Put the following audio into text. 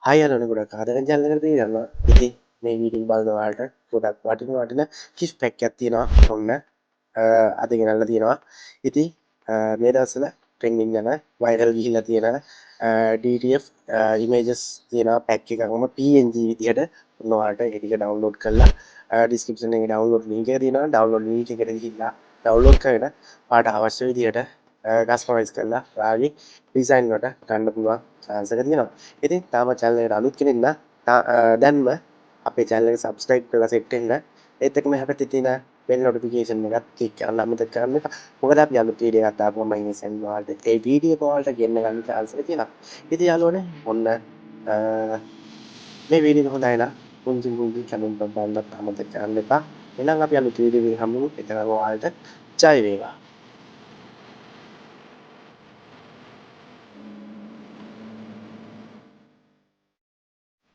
Hi අරන ගොඩක් ආදරෙන් channel එකට තියෙනවා. ඉතින් මේ වීඩියෝ බලන ඔයාලට ගොඩක් වටින කිස් පැක් එකක් තියෙනවා. ඔන්න අද ගෙනල්ලා තියෙනවා. ඉතින් මේ දවස්වල ට්‍රෙන්ඩින් යන වයිරල් ගිහිල්ලා තියෙන DTF images තියෙන පැක් එකක්ම PNG විදිහට ඔන්න ඔයාලට ඒ ටික ඩවුන්ලෝඩ් කරලා description එකේ ඩවුන්ලෝඩ් link එක තියෙනවා. ඩවුන්ලෝඩ් link එකට ගිහිල්ලා ඩවුන්ලෝඩ් කරගෙන ඔයාලට අවශ්‍ය විදිහට කස්ටමයිස් කරලා ඔයාගේ ඩිසයින් වලට ගන්න පුළුවන් chance එක තියෙනවා. ඉතින් තාම channel එකට අලුත් කෙනෙක් නම් දැන්ම අපේ channel එක subscribe කරලා set වෙන්න. ඒත් එක්කම හැපැත්තේ තියෙන bell notification එකත් click කරන්න අමතක කරන්න එපා. මොකද අපි අලුත් වීඩියෝ එකක් දාපුවම මම send ඔයාලට ඒ වීඩියෝ එක ඔයාලට ගෙන්න ගන්න chance එක තියෙනවා. ඉතින් යාළුවනේ ඔන්න මේ වීඩියෝ එක හොඳයි නම් පුංචි channel එක බලන්නත් අමතක කරන්න එපා. එහෙනම් අපි අලුත් වීඩියෝ එකකින් හමු වෙමු. එතන ඔයාලට ජය වේවා.